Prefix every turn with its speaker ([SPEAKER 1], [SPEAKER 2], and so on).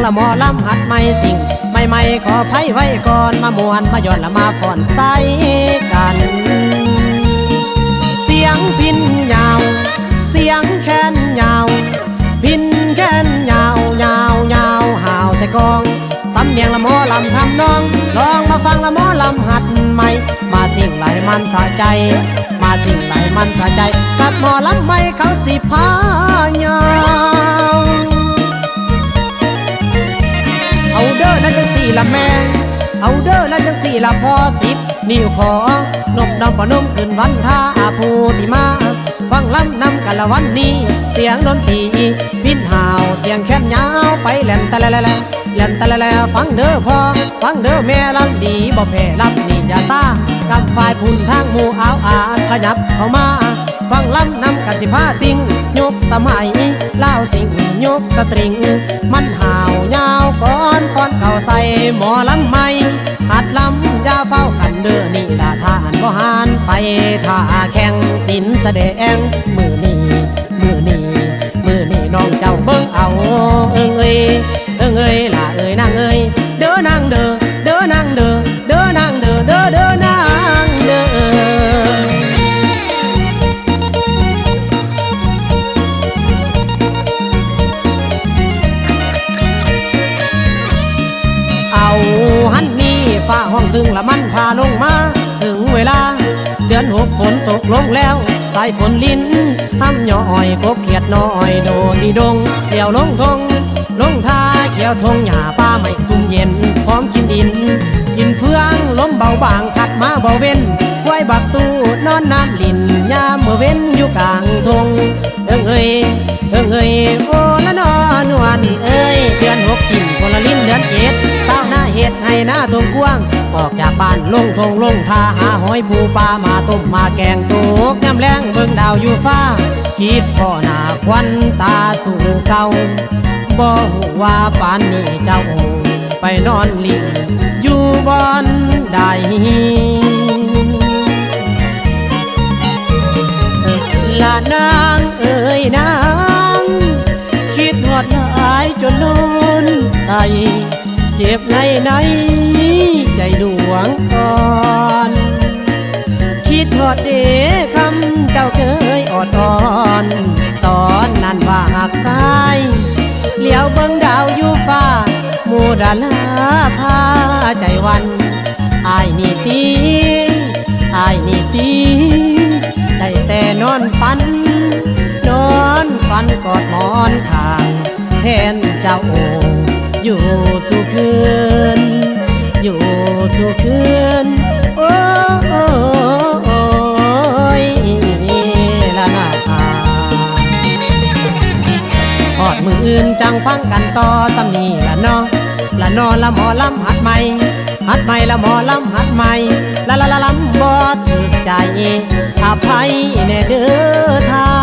[SPEAKER 1] ละหมอลำหัดไม่สิ่งใหม่ๆขอไพ่ไว้ก่อนมามวนมาย้อนละมาผ่อนใส่กันเสียงพินยาวเสียงแค้นยาวพินแค้นยาวยาวยาวหาวใส่กองสำเนียงละหมอลำทำนองลองมาฟังละหมอลำหัดใหม่มาสิ่งไหลมันสะใจมาสิ่งไหลมันสะใจกับหมอลำใหม่เขาสิพายาวเอาเด้อนะจังสี่ละแม่เอาเด้อนะจังสี่ละพอ10 นิ้วขอนบน้ำปนมขึ้นวันท่าผู้ที่มาฟังลำนำกันละวันนี้เสียงดนตรีพินหาวเสียงแค้นยาวไปแหลมตะละละแหลมตะละละฟังเด้อพ่อฟังเด้อแม่ลำดีบ่แพ้ลำนี่อย่าซ่ากับฝ่ายพุ่นทางหมู่เอาขยับเข้ามาฟังลำนำกันสิพาสิงยกสมัยเล่าสิงยกสตริงมันหาวยาวก้อนเก่าใส่หมอลำใหม่หัดลำยาเฝ้ากันเด้อนี่ละทานบ่หานไปท่าแข่งศิลแสดงมือนี้น้องเจ้าเบิ่งเอาเอิงเอ้ยล่ะเอ้ยนางเอ้ยเด้อนางเด้อเด้อนางเด้อเด้อนางเด้อเด้อเด้อนางเด้อเอาหันนี่ฟ้าห้องถึงละมันพาลงมาถึงเวลาเดือน6ฝนตกลงแล้วสายฝนลิ้นห้ำย่อยกบเขียดน้อยโดดีดงเดี่ยวลงทงลงท่าเขียวทงหญ้าป้าไม่สุ่มเย็นพร้อมกินดินกินเฟืองลมเบาบางขัดมาเบาเว้นไว้บักตู้นอนน้ำลินยามเมื่อเว้นอยู่กลางทงเอิงเอ้ยโอ้ละนอนวันเอ้ยเดือน6สิ้นคนละลิ้นเดือน7เศร้าหน้าเห็ดให้หน้าทงกว้างออกจากบ้านลงทงลงท่าหาหอยปูปลามาต้มมาแกงตกยำแรงเบิ่งดาวอยู่ฟ้าคิดพ่อหน้าควันตาสู่เก่าบ่ฮู้ว่าป่านนี้เจ้าไปนอนลิ่งอยู่บ่อนใดละนางเอ้ยนางคิดฮอดหลายจนนอนไตเจ็บในใจดวงอ่อนคิดฮอดเด้คำเจ้าเคยอดอ่อนตอนนั้นว่าหักสายเหลียวเบิ่งดาวอยู่ฟ้าหมู่ดาราพาใจวันอายนี่ตีได้แต่นอนฝันกอดหมอนข้างแทนเจ้าอยู่สู่คืนโอ้ยละนาพอดมืออื่นจังฟังกันต่อสำนีละนอละหมอลำหัดใหม่ละหมอลำหัดใหม่ละลำบ่ถึกใจอภัยแน่เด้อทา